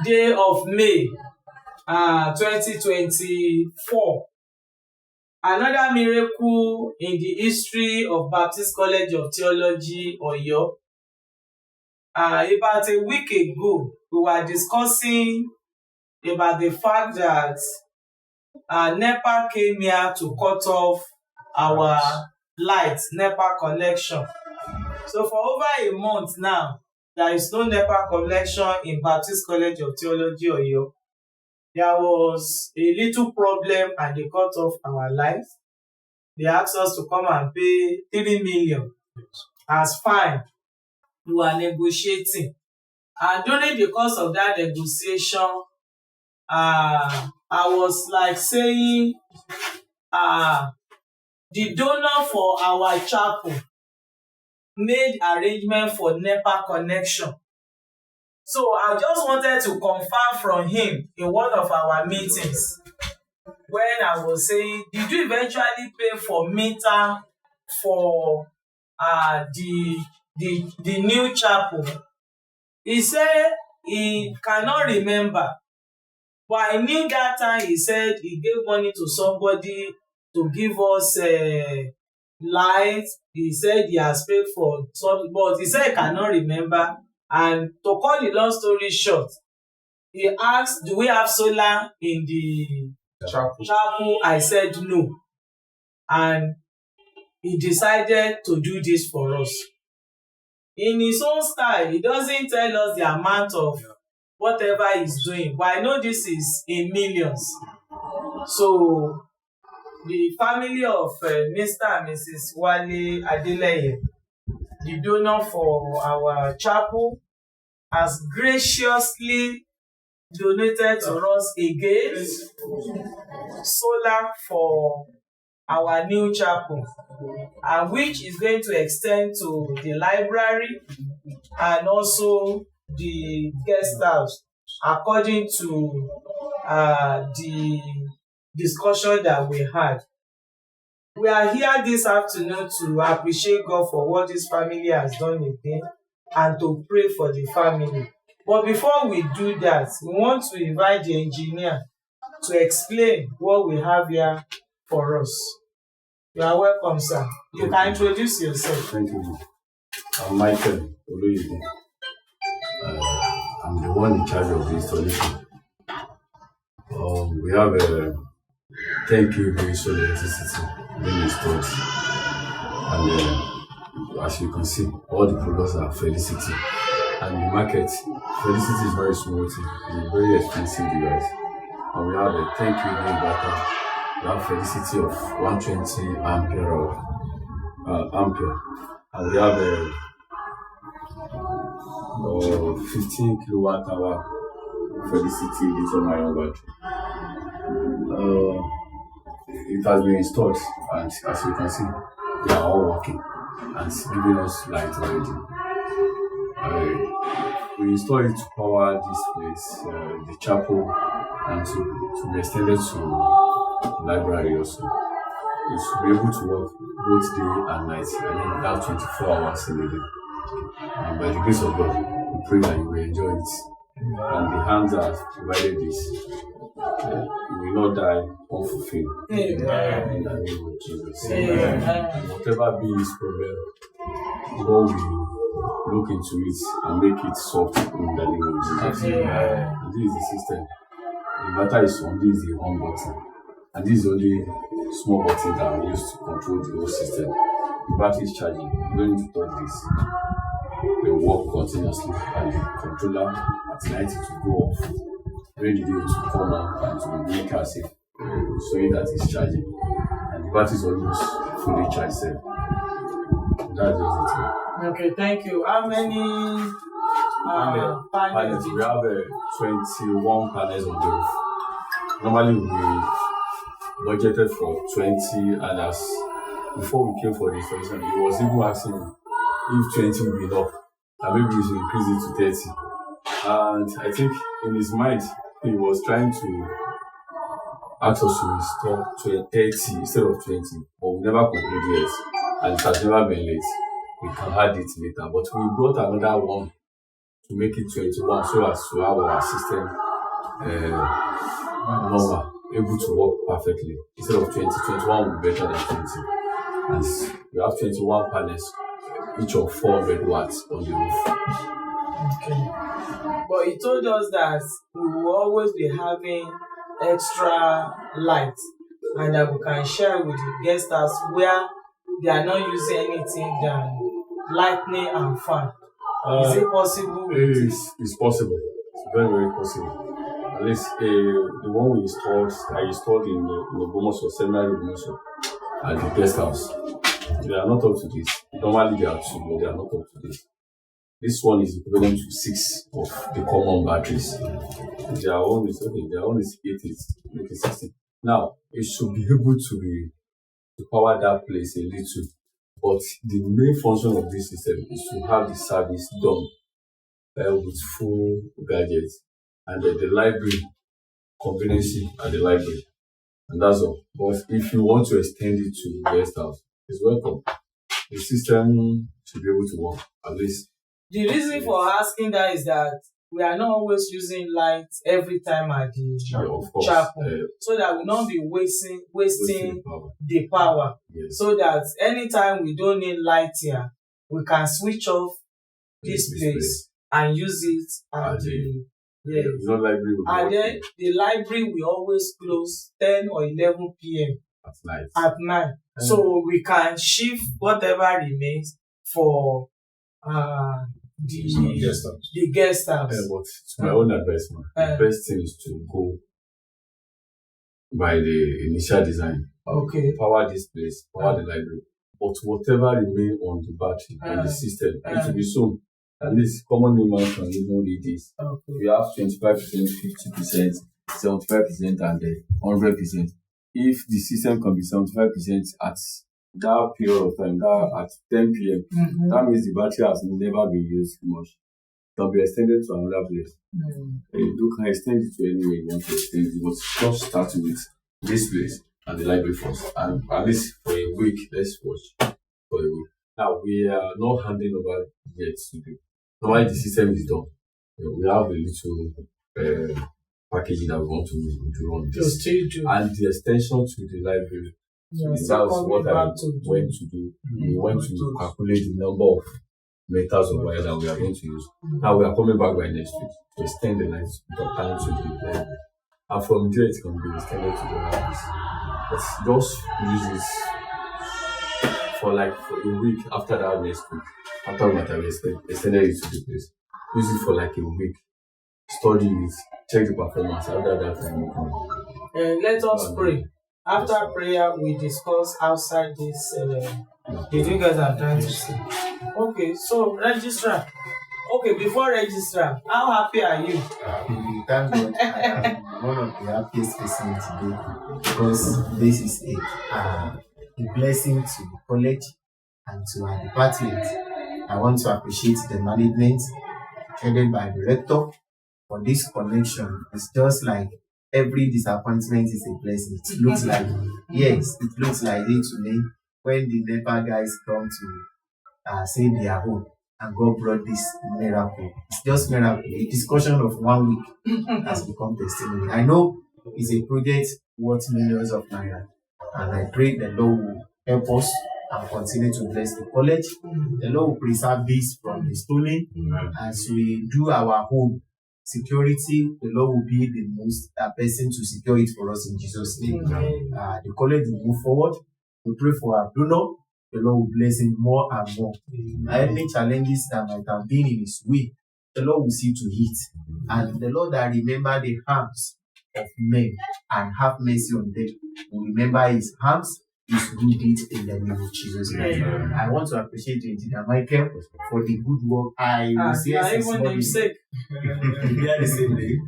day of May 2024. Another miracle in the history of Baptist College of Theology, Oyo. About a week ago, we were discussing about the fact that NEPA came here to cut off our light, NEPA connection. So for over a month now, there is no NEPA connection in Baptist College of Theology, Oyo. There was a little problem and they cut off our light. They asked us to come and pay 3 million as fine. We were negotiating. And during the course of that negotiation, I was like saying, the donor for our chapel made arrangement for NEPA connection. So I just wanted to confirm from him in one of our meetings when I was saying, did you eventually pay for meter for the new chapel? He said he cannot remember, but I knew that time he said he gave money to somebody to give us light. He said he has paid for something, but he said he cannot remember. And to cut the long story short, he asked, do we have solar in the chapel? I said no. And he decided to do this for us. In his own style, he doesn't tell us the amount of whatever he's doing, but I know this is in millions. So the family of Mr. and Mrs. Wale Adeleye, the donor for our chapel, has graciously donated to us again solar for our new chapel, and which is going to extend to the library and also the guest house, according to the discussion that we had. We are here this afternoon to appreciate God for what this family has done again and to pray for the family. But before we do that, we want to invite the engineer to explain what we have here for us. You are welcome, sir. You can introduce yourself. Thank you. I'm Michael Oloyede. I'm the one in charge of the installation. We have a 10 kV solar electricity being installed, and as you can see, all the products are Felicity. And the market, Felicity is very small, it's a very expensive device. And we have a 10 kV inverter. We have Felicity of 120 ampere, and we have a 15 kilowatt hour Felicity lithium-ion battery. It has been installed, and as you can see, they are all working and it's giving us light already. We installed it to power this place, the chapel, and to be extended to the library also. It should be able to work both day and night. I mean, without 24 hours in a day. And by the grace of God, we pray that you will enjoy it. And the hands that have provided this, you will not die unfulfilled. Amen. In the name of Jesus. Amen. And whatever be his problem, God will look into it and make it soft in the name of Jesus. Amen. And this is the system. The inverter is on, this is the home button. And this is only small button that are used to control the whole system. The battery is charging. You don't need to touch this. They work continuously, and the controller at night to go off, ready to come on and to make us safe, showing that it's charging. And the battery is almost fully charged. That's just it. Okay, thank you. How many panels? We have 21 panels on the roof. Normally we budgeted for 20, and as before we came for the installation, he was even asking if 20 will be enough, and maybe we should increase it to 30. And I think in his mind, he was trying to ask us to install 30 instead of 20, but we never concluded yet, and it has never been late. We can add it later, but we brought another one to make it 21 so as to have our system normal, able to work perfectly. Instead of 2021 will be better than 20. And we have 21 panels, each of 400 watts on the roof. Okay. But he told us that we will always be having extra light and that we can share with the guest house where they are not using anything than lightning and fan. Is it possible? It's possible. It's very, very possible. At least the one I installed in the Bomoso Seminary Bomoso at the guest house. They are not up to this. Normally they are 2, but they are not up to this. This one is equivalent to 6 of the common batteries. Their own is 80, maybe 60. Now, it should be able to power that place a little. But the main function of this system is to have the service done with full gadgets and the library, convenience at the library. And that's all. But if you want to extend it to the guest house, it's welcome. The system should be able to work, at least. The reason for asking that is that we are not always using light every time at the chapel, so that we not be wasting the power. Yes. So that anytime we don't need light here, we can switch off this place and use it at the library. And then the library will always close 10 or 11 p.m. at night. So we can shift whatever remains for the guest house. But it's my own advice, man. The best thing is to go by the initial design. Okay. Power this place, power the library. But whatever remains on the battery, on the system, it will be sold. At least common human can even read this. Okay. We have 25%, 50%, 75%, and 100%. If the system can be 75% at that period of time, at 10 p.m., that means the battery has never been used much. It can be extended to another place. You can extend it to anywhere you want to extend it, but just start with this place and the library first. And at least for a week, let's watch for a week. Now, we are not handing over yet today. Normally, the system is done. We have a little packaging that we want to run this. And the extension to the library. That's what I went to do. We went to calculate the number of meters of wire that we are going to use. Now we are coming back by next week to extend the line to the library. And from there it can be extended to the libraries. But just use this for a week after that next week. After we have extended it to the place. Use it for like a week. Study it, check the performance. After that time we come. Let us pray. After prayer, we discuss outside this. Did you guys are trying to see? Okay, so registrar. Okay, before registrar, how happy are you? Thank God, I'm one of the happiest person today because this is a blessing to the college and to our department. I want to appreciate the management headed by the rector for this connection. It's just like every disappointment is a blessing. It looks like, yes, it looks like it to me when the NEPA guys come to say they are home and God brought this miracle. It's just miracle. A discussion of 1 week has become testimony. I know it's a project worth millions of naira, and I pray the Lord will help us and continue to bless the college. The Lord will preserve this from the stolen as we do our home security. The Lord will be the most person to secure it for us in Jesus' name. The college will move forward. We pray for our donor. The Lord will bless him more and more. Any challenges that might have been in his way, the Lord will see to it. And the Lord that remember the harms of men and have mercy on them will remember his harms, his good deeds in the name of Jesus. I want to appreciate you, Engineer Michael, for the good work. I was here since morning. The same day.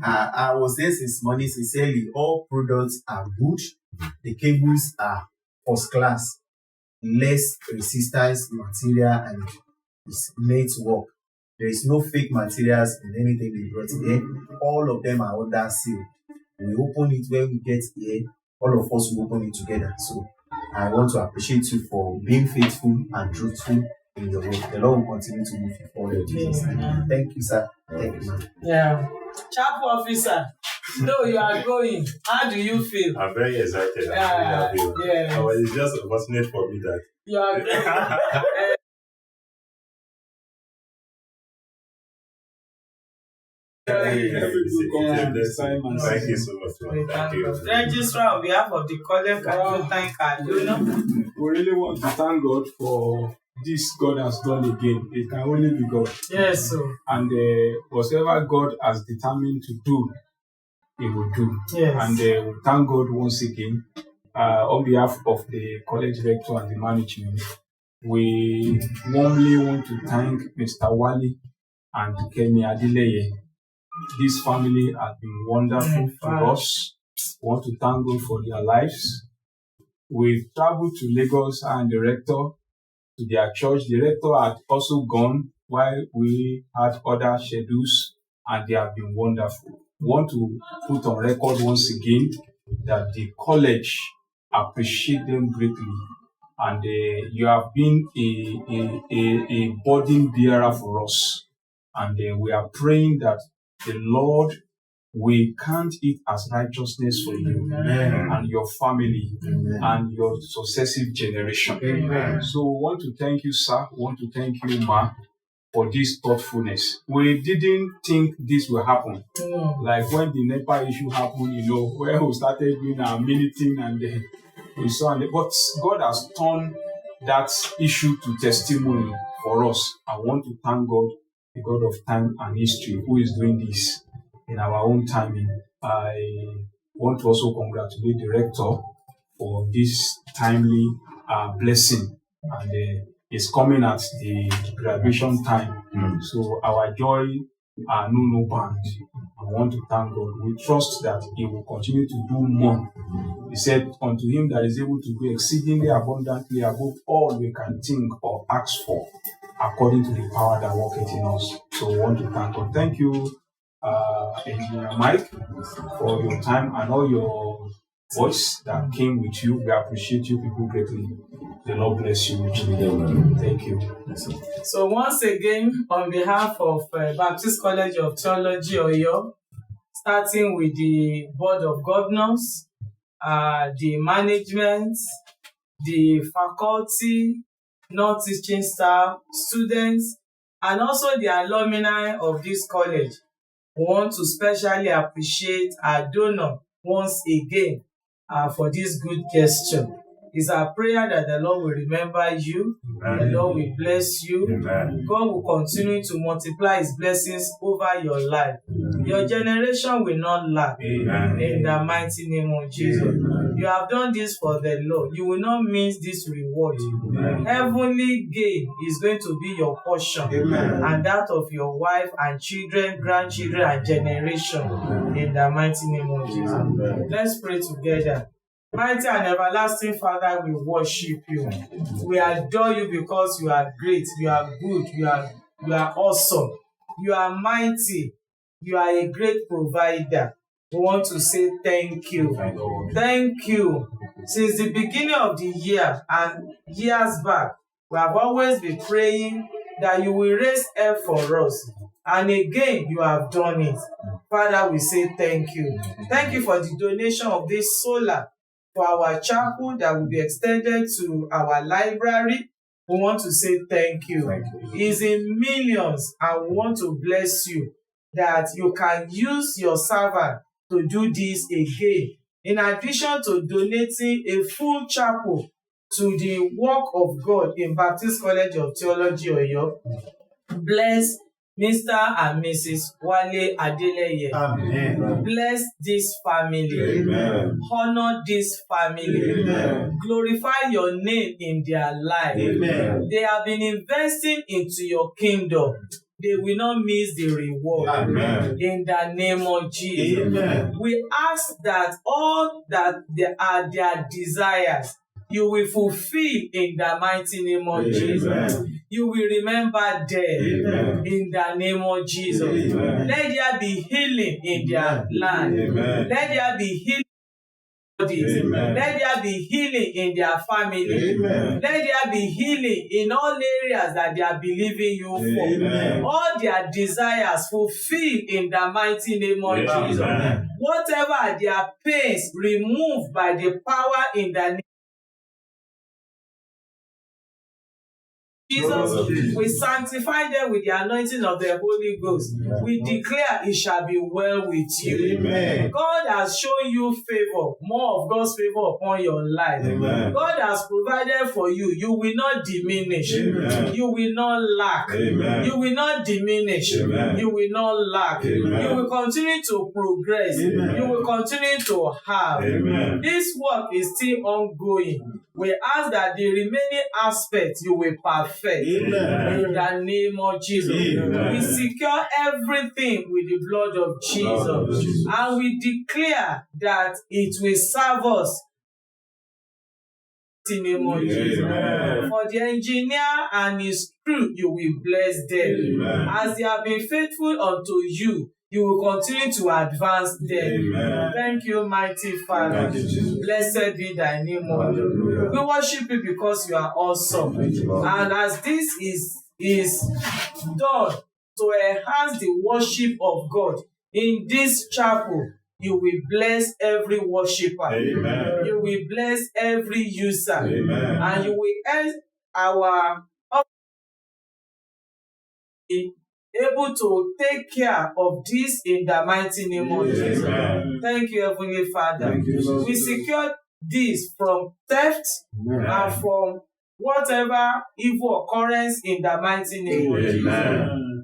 I was there since morning. Sincerely, all products are good. The cables are first class, less resistance material, and it's made to work. There is no fake materials in anything they brought here. All of them are under seal. We open it when we get here. All of us will open it together. So I want to appreciate you for being faithful and truthful in your work. The Lord will continue to move you forward in Jesus' name. Thank you, sir. Thank you, ma'am. Yeah. Chapel officer, though you are going, how do you feel? I'm very excited. I'm very happy. Yeah. It's just unfortunate for me that You are going. Thank you so much. Thank you. Registrar, on behalf of the college, can you thank Aduna? We really want to thank God for this God has done again. It can only be God. Yes, sir. And whatever God has determined to do, He will do. Yes. And we thank God once again on behalf of the college rector and the management. We warmly want to thank Mr. Wali and Kemi Adeleye. This family has been wonderful to us. We want to thank God for their lives. We traveled to Lagos and the rector to their church. The rector had also gone while we had other schedules, and they have been wonderful. We want to put on record once again that the college appreciate them greatly, and you have been a burden bearer for us. And we are praying that the Lord will count it as righteousness for you and your family and your successive generation. So we want to thank you, sir. We want to thank you, ma, for this thoughtfulness. We didn't think this will happen. Like when the NEPA issue happened, when we started doing our meeting and we saw it. But God has turned that issue to testimony for us. I want to thank God, the God of time and history, who is doing this in our own timing. I want to also congratulate the rector for this timely blessing, and it's coming at the graduation time. So our joy are no bound. I want to thank God. We trust that He will continue to do more. He said, unto Him that is able to do exceedingly abundantly above all we can think or ask for, according to the power that worketh in us. So we want to thank God. Thank you, Engineer Mike, for your time and all your voice that came with you. We appreciate you people greatly. The Lord bless you richly. Thank you. So once again, on behalf of Baptist College of Theology, Oyo, starting with the Board of Governors, the management, the faculty, non-teaching staff, students, and also the alumni of this college, we want to specially appreciate our donor once again for this good gesture. It's our prayer that the Lord will remember you, the Lord will bless you, God will continue to multiply His blessings over your life. Your generation will not lack. In the mighty name of Jesus. You have done this for the Lord. You will not miss this reward. Heavenly gain is going to be your portion, and that of your wife and children, grandchildren, and generation. In the mighty name of Jesus. Let's pray together. Mighty and everlasting Father, we worship you. We adore you because you are great, you are good, you are awesome, you are mighty, you are a great provider. We want to say thank you. Thank you. Since the beginning of the year and years back, we have always been praying that you will raise help for us. And again, you have done it. Father, we say thank you. Thank you for the donation of this solar for our chapel that will be extended to our library. We want to say thank you. It's in millions, and we want to bless you that you can use your servant to do this again. In addition to donating a full chapel to the work of God in Baptist College of Theology, Oyo, bless Mr. and Mrs. Wale Adeleye. Amen. Bless this family. Amen. Honor this family. Amen. Glorify your name in their life. Amen. They have been investing into your kingdom. They will not miss the reward. Amen. In the name of Jesus. Amen. We ask that all that they are their desires, you will fulfill in the mighty name of Jesus. You will remember them in the name of Jesus. Let there be healing in their land. Let there be healing Let there be healing in their family. Let there be healing in all areas that they are believing you for. All their desires fulfilled in the mighty name of Jesus. Whatever are their pains removed by the power in the name Jesus, we sanctify them with the anointing of the Holy Ghost. We declare it shall be well with you. God has shown you favor, more of God's favor upon your life. God has provided for you. You will not diminish. You will not lack. You will not diminish. You will not lack. You will continue to progress. You will continue to have. This work is still ongoing. We ask that the remaining aspects you will perfect. In the name of Jesus. We secure everything with the blood of Jesus. And we declare that it will serve us. In the name of Jesus. For the engineer and his crew, you will bless them. As they have been faithful unto you, you will continue to advance them. Thank you, mighty Father. Blessed be thy name, O Lord. We worship you because you are awesome. And as this is done to enhance the worship of God in this chapel, you will bless every worshiper. You will bless every user. And you will end our able to take care of this in the mighty name of Jesus. Thank you, Heavenly Father. We secure this from theft and from whatever evil occurrence in the mighty name of Jesus.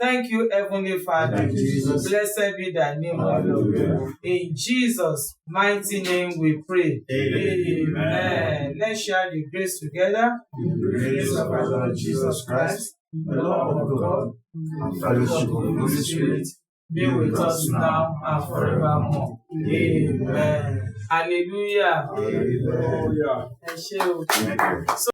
Thank you, Heavenly Father. Blessed be thy name, O Lord. In Jesus' mighty name we pray. Amen. Let's share the grace together. The grace of our Lord Jesus Christ, the love of God, and fellowship of the Holy Spirit be with us now and forevermore. Amen. Hallelujah. Hallelujah.